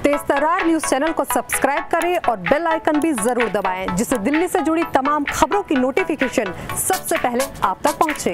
तेज तर्रार news channel को subscribe करें और बेल आइकन भी जरूर दबाएं, जिससे दिल्ली से जुड़ी तमाम खबरों की नोटिफिकेशन सबसे पहले आप तक पहुंचे।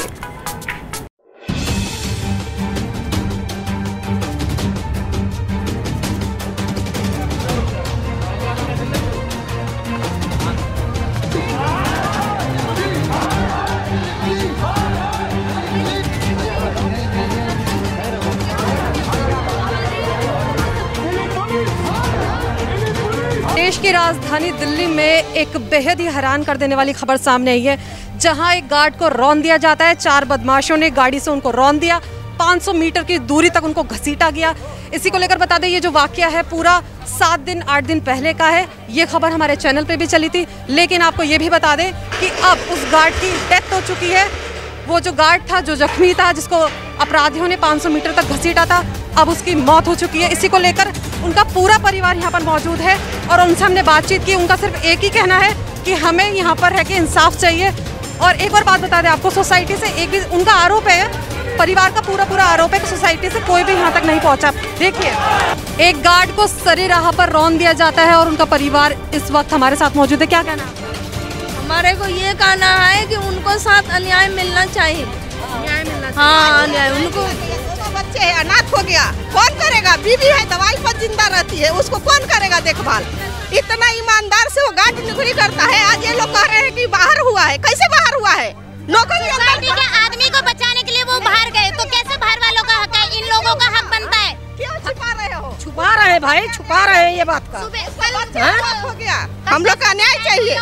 देश की राजधानी दिल्ली में एक बेहद ही हैरान कर देने वाली खबर सामने आई है, जहां एक गार्ड को रौंद दिया जाता है। 4 बदमाशों ने गाड़ी से उनको रौंद दिया, 500 मीटर की दूरी तक उनको घसीटा गया। इसी को लेकर बता दें, ये जो वाकया है पूरा 7-8 दिन पहले का है। ये खबर हमारे चैनल पे भी चली थी, लेकिन आपको ये भी बता दें कि अब उस गार्ड की डेथ हो चुकी है। वो जो गार्ड था, जो जख्मी था, जिसको अपराधियों ने 500 मीटर तक घसीटा था, अब उसकी मौत हो चुकी है। इसी को लेकर उनका पूरा परिवार यहाँ पर मौजूद है और उनसे हमने बातचीत की। उनका सिर्फ एक ही कहना है कि हमें यहाँ पर है कि इंसाफ चाहिए। और एक और बात बता दें आपको, सोसाइटी से एक भी उनका आरोप है, परिवार का पूरा आरोप है कि सोसाइटी से कोई भी यहाँ तक नहीं पहुँचा। देखिए, एक गार्ड को सरी राह पर रौंद दिया जाता है और उनका परिवार इस वक्त हमारे साथ मौजूद है। क्या कहना है? हमारे को ये कहना है कि उनको साथ अन्याय मिलना चाहिए। न्याय मिलना चाहिए। हाँ, अन्याय उनको। बच्चे है, अनाथ हो गया, कौन करेगा? बीवी है, दवाई पर जिंदा रहती है, उसको कौन करेगा देखभाल? इतना ईमानदार से वो गार्ड नौकरी करता है। आज ये लोग कह रहे हैं कि बाहर हुआ है। कैसे बाहर हुआ है? नौकरी के आदमी को बचाने के लिए वो बाहर गए, तो कैसे बाहर वालों का हक है? इन लोगों का हक बनता है। क्यों छुपा रहे हो? छुपा रहे भाई, छुपा रहे हैं ये बात का। हो गया, हम लोग का न्याय चाहिए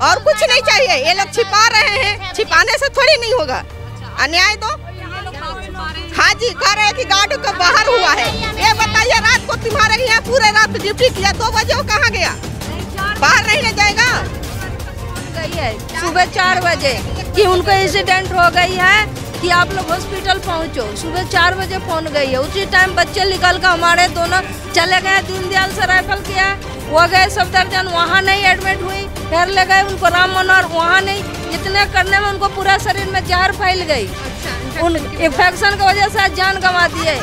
और कुछ नहीं चाहिए। ये लोग छिपा रहे हैं, छिपाने से थोड़ी नहीं होगा। अन्याय दो। हाँ जी, कह रहे हैं कि गार्ड को बाहर हुआ है। ये बताइए, रात को तुम्हारे यहाँ पूरे रात ड्यूटी किया, 2 बजे वो कहाँ गया? बाहर नहीं ले जाएगा? गई है सुबह 4 बजे कि उनको एक्सीडेंट हो गई है कि आप लोग हॉस्पिटल पहुंचो। सुबह 4 बजे फोन गई है। उसी टाइम बच्चे निकल कर हमारे दोनों चले गए। दीनदयाल से राइफल किया, वो गए सफदरजंग, वहाँ नहीं एडमिट हुई। घर ले गए उनको राम मनोहर, वहाँ नहीं। इतने करने में उनको पूरा शरीर में जहर फैल गई। उन इन्फेक्शन की वजह से जान गंवा दिए।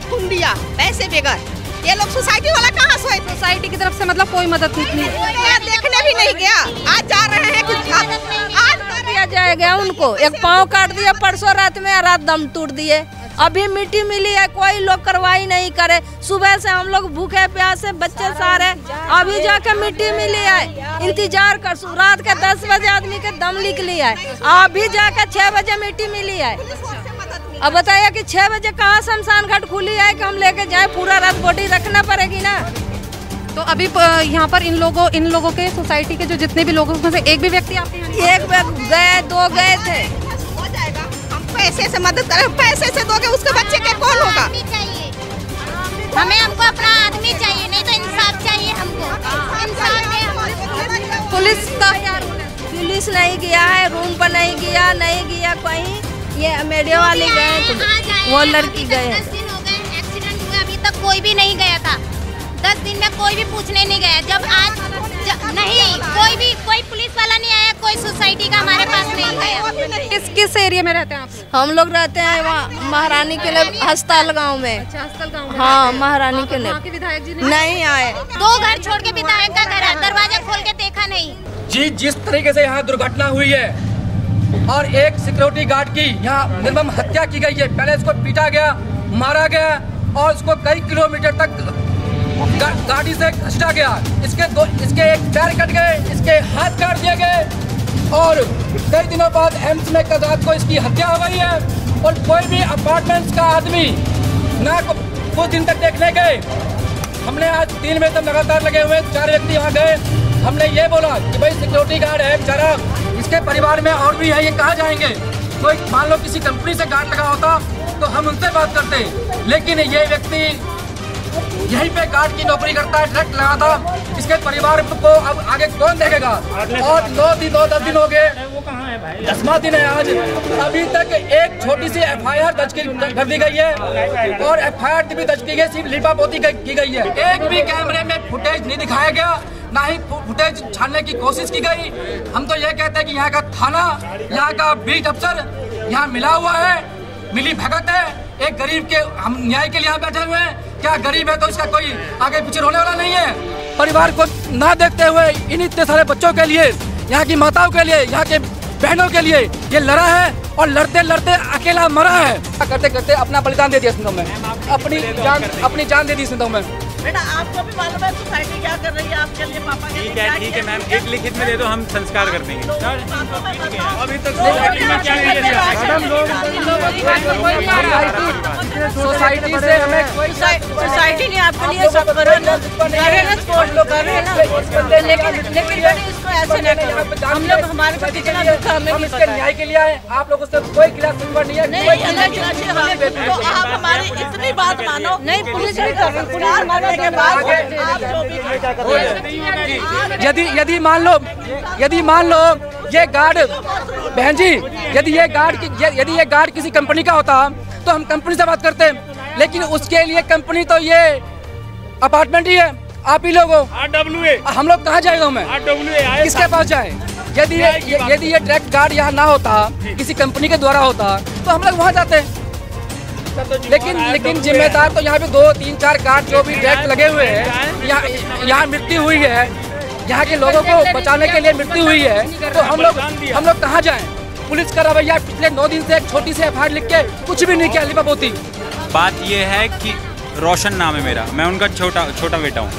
खून दिया पैसे बगैर। ये लोग सोसाइटी वाला कहाँ सोए? सोसाइटी की तरफ से मतलब कोई मदद नहीं, देखने भी नहीं गया। आज जा रहे हैं कि आज कर दिया जाएगा उनको। एक पाँव काट दिया परसों रात में, रात दम तोड़ दिए। अभी मिट्टी मिली है, कोई लोग कार्रवाई नहीं करे। सुबह से हम लोग भूखे प्यासे, बच्चे सारे, अभी जाके मिट्टी मिली है। इंतजार कर, रात के 10 बजे आदमी के दम निकली है, अभी जाके 6 बजे मिट्टी मिली है। अब बताइए कि 6 बजे कहाँ शमशान घाट खुली है कि हम लेके जाए? पूरा रात बॉडी रखना पड़ेगी ना। तो अभी यहाँ पर इन लोगों के सोसाइटी के जो जितने भी लोगों में से एक भी व्यक्ति आपके यहाँ? एक गए, 2 गए थे। हो जाएगा, हम पैसे से मदद करें। पैसे से दोगे, उसके बच्चे के कौन होगा? हमको अपना आदमी चाहिए, नहीं तो इंसाफ चाहिए हमको। इंसाफ है। पुलिस का पुलिस नहीं गया है, रूम पर नहीं गया कहीं। ये मीडिया वाले गए तो वो लड़की गए हैं। 10 दिन हो गए एक्सीडेंट हुए, अभी तक कोई भी नहीं गया था। 10 दिन में कोई भी पूछने नहीं गया। जब आज नहीं, कोई पुलिस वाला नहीं आया, कोई सोसाइटी का हमारे पास नहीं गया। किस एरिया में रहते हैं आप? हम लोग रहते हैं वहाँ महारानी के लिए हस्ताल गाँव में। हस्ताल गाँव में? हाँ, महारानी के लिए। विधायक जी नहीं आए। 2 घर छोड़ के विधायक का घर है, दरवाजा खोल के देखा नहीं जी। जिस तरीके से यहाँ दुर्घटना हुई है और एक सिक्योरिटी गार्ड की यहाँ निर्मम हत्या की गई है। पहले इसको पीटा गया, मारा गया और इसको कई किलोमीटर तक गाड़ी से घसीटा गया। इसके एक पैर कट गए, इसके हाथ काट दिए गए और कई दिनों बाद एम्स में कल रात को इसकी हत्या हो गई है। और कोई भी अपार्टमेंट्स का आदमी ना कुछ दिन तक देखने गए। हमने आज 3 बजे तक लगातार लगे हुए, 4 व्यक्ति वहाँ गए। हमने ये बोला कि भाई सिक्योरिटी गार्ड है बेचारा, इसके परिवार में और भी है, ये कहाँ जाएंगे? कोई मान लो किसी कंपनी से गार्ड लगा होता तो हम उनसे बात करते, लेकिन ये व्यक्ति यहीं पे गार्ड की नौकरी करता है, डायरेक्ट लगा था। इसके परिवार को अब आगे कौन देखेगा? और 10 दिन हो गए, 10वां दिन है आज। अभी तक एक छोटी सी FIR दर्ज कर दी गई है और FIR भी दर्ज की गई, सिर्फ लिपापोती की गई है। एक भी कैमरे में फुटेज नहीं दिखाया गया, ना ही फुटेज छानने की कोशिश की गई। हम तो ये कहते हैं कि यहाँ का थाना, यहाँ का बीट अफसर यहाँ मिला हुआ है, मिली भगत है। एक गरीब के हम न्याय के लिए यहाँ बैठे हुए हैं। क्या गरीब है तो इसका कोई आगे पीछे रोने वाला नहीं है? परिवार को ना देखते हुए इन इतने सारे बच्चों के लिए, यहाँ की माताओं के लिए, यहाँ के बहनों के लिए ये लड़ा है और लड़ते लड़ते अकेला मरा है। करते करते अपना बलिदान दे दिया इसने, मैं अपनी जान दे दी इसने। मैं बेटा आपको भी मालूम है सोसाइटी क्या कर रही है आपके लिए, पापा के लिए? ठीक है मैम, एक लिखित में दे दो, हम संस्कार कर देंगे। अभी तक सोसाइटी से हमें सोसाइटी ने आपके लिए सब कर रहे हैं, स्पोर्ट लोग कर रहे हैं ना, लेकिन इसको ऐसे नहीं करो। हम लोग हमारे को कितना दुख है, हमें इसके न्याय के लिए आए। आप लोगों से कोई खिलाफ नहीं है। तो आप हमारी इतनी बात मानो। नहीं, पुलिस भी कर रही, पुलिस मानने के बाद आप जो भी यदि मान लो ये गार्ड, बहन जी, यदि ये गार्ड किसी कंपनी का होता तो हम कंपनी से बात करते, लेकिन उसके लिए कंपनी तो ये अपार्टमेंट ही है। आप ही लोग हो, हम लोग कहाँ जाएगा? मैं किसके पास जाए? यदि ये ट्रैक गार्ड यहाँ ना होता, किसी कंपनी के द्वारा होता तो हम लोग वहाँ जाते। लेकिन जिम्मेदार तो यहाँ पे 2, 3, 4 गार्ड जो भी ट्रैक लगे हुए हैं, यहाँ मृत्यु हुई है, यहाँ के लोगों को बचाने के लिए मृत्यु हुई है, तो हम लोग कहाँ जाएं? पुलिस का रवैया पिछले 9 दिन से एक छोटी सी एफआईआर लिख के कुछ भी नहीं किया लिपापोती। बात ये है कि रोशन नाम है मेरा, मैं उनका छोटा बेटा हूँ,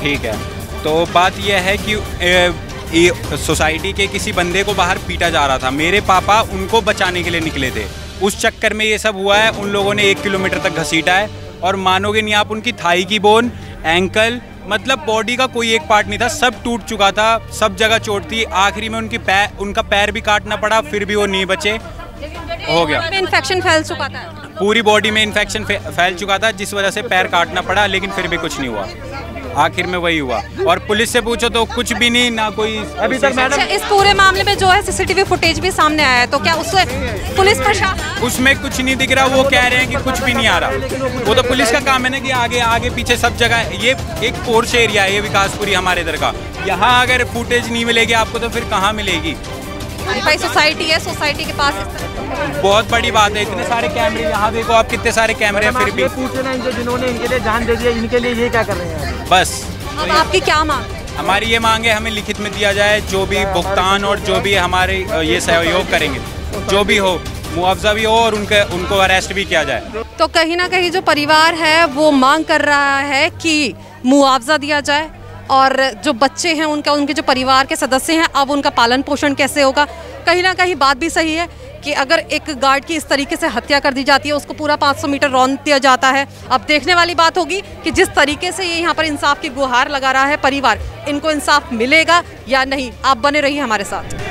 ठीक है। तो बात यह है कि सोसाइटी के किसी बंदे को बाहर पीटा जा रहा था, मेरे पापा उनको बचाने के लिए निकले थे, उस चक्कर में ये सब हुआ है। उन लोगों ने 1 किलोमीटर तक घसीटा है और मानोगे नहीं आप, उनकी थाई की बोन, एंकल, मतलब बॉडी का कोई एक पार्ट नहीं था, सब टूट चुका था, सब जगह चोट थी। आखिरी में उनका पैर भी काटना पड़ा, फिर भी वो नहीं बचे, हो गया। इन्फेक्शन फैल चुका था, पूरी बॉडी में इन्फेक्शन फैल चुका था, जिस वजह से पैर काटना पड़ा, लेकिन फिर भी कुछ नहीं हुआ। आखिर में वही हुआ। और पुलिस से पूछो तो कुछ भी नहीं, ना कोई अभी तक। मैडम, इस पूरे मामले में जो है सीसीटीवी फुटेज भी सामने आया है, तो क्या उससे पुलिस प्रशासन उसमें कुछ नहीं दिख रहा? वो कह रहे हैं कि कुछ भी नहीं आ रहा। वो तो पुलिस का काम है ना कि आगे पीछे सब जगह। ये एक पोर्श एरिया है, ये विकासपुरी हमारे इधर का, यहाँ अगर फुटेज नहीं मिलेगी आपको तो फिर कहाँ मिलेगी? भाई सोसाइटी है, सोसाइटी के पास बहुत बड़ी बात है, इतने सारे कैमरे, यहाँ देखो आप कितने सारे कैमरे हैं, फिर भी पूछना इनसे जिन्होंने इनके लिए जान दे दी है, इनके लिए ये क्या कर रहे हैं? बस अब आपकी क्या मांग? हमारी ये मांग है, हमें लिखित में दिया जाए जो भी भुगतान और जो भी हमारे ये सहयोग करेंगे, जो भी हो, मुआवजा भी हो और उनको अरेस्ट भी किया जाए। तो कहीं ना कहीं जो परिवार है वो मांग कर रहा है कि मुआवजा दिया जाए, और जो बच्चे हैं उनके जो परिवार के सदस्य हैं, अब उनका पालन पोषण कैसे होगा? कहीं ना कहीं बात भी सही है कि अगर एक गार्ड की इस तरीके से हत्या कर दी जाती है, उसको पूरा 500 मीटर रौंद दिया जाता है। अब देखने वाली बात होगी कि जिस तरीके से ये यहाँ पर इंसाफ की गुहार लगा रहा है परिवार, इनको इंसाफ मिलेगा या नहीं। आप बने रहिए हमारे साथ।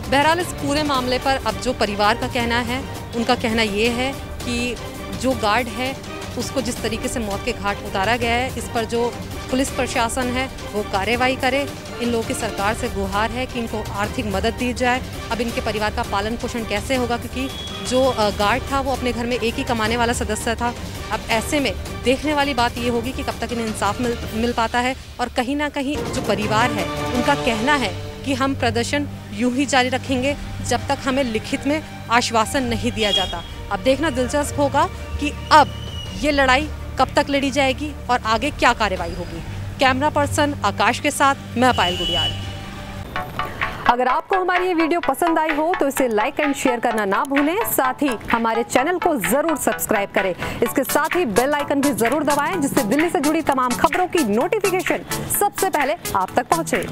बहरहाल इस पूरे मामले पर अब जो परिवार का कहना है, उनका कहना ये है कि जो गार्ड है उसको जिस तरीके से मौत के घाट उतारा गया है, इस पर जो पुलिस प्रशासन है वो कार्रवाई करे। इन लोगों की सरकार से गुहार है कि इनको आर्थिक मदद दी जाए। अब इनके परिवार का पालन पोषण कैसे होगा, क्योंकि जो गार्ड था वो अपने घर में एक ही कमाने वाला सदस्य था। अब ऐसे में देखने वाली बात ये होगी कि कब तक इन्हें इंसाफ मिल पाता है। और कहीं ना कहीं जो परिवार है उनका कहना है कि हम प्रदर्शन यूं ही जारी रखेंगे जब तक हमें लिखित में आश्वासन नहीं दिया जाता। अब देखना दिलचस्प होगा कि अब ये लड़ाई कब तक लड़ी जाएगी और आगे क्या कार्रवाई होगी। कैमरा पर्सन आकाश के साथ मैं पायल गुड़ियाल। अगर आपको हमारी ये वीडियो पसंद आई हो तो इसे लाइक एंड शेयर करना ना भूलें। साथ ही हमारे चैनल को जरूर सब्सक्राइब करें। इसके साथ ही बेल आइकन भी जरूर दबाएं, जिससे दिल्ली से जुड़ी तमाम खबरों की नोटिफिकेशन सबसे पहले आप तक पहुंचे।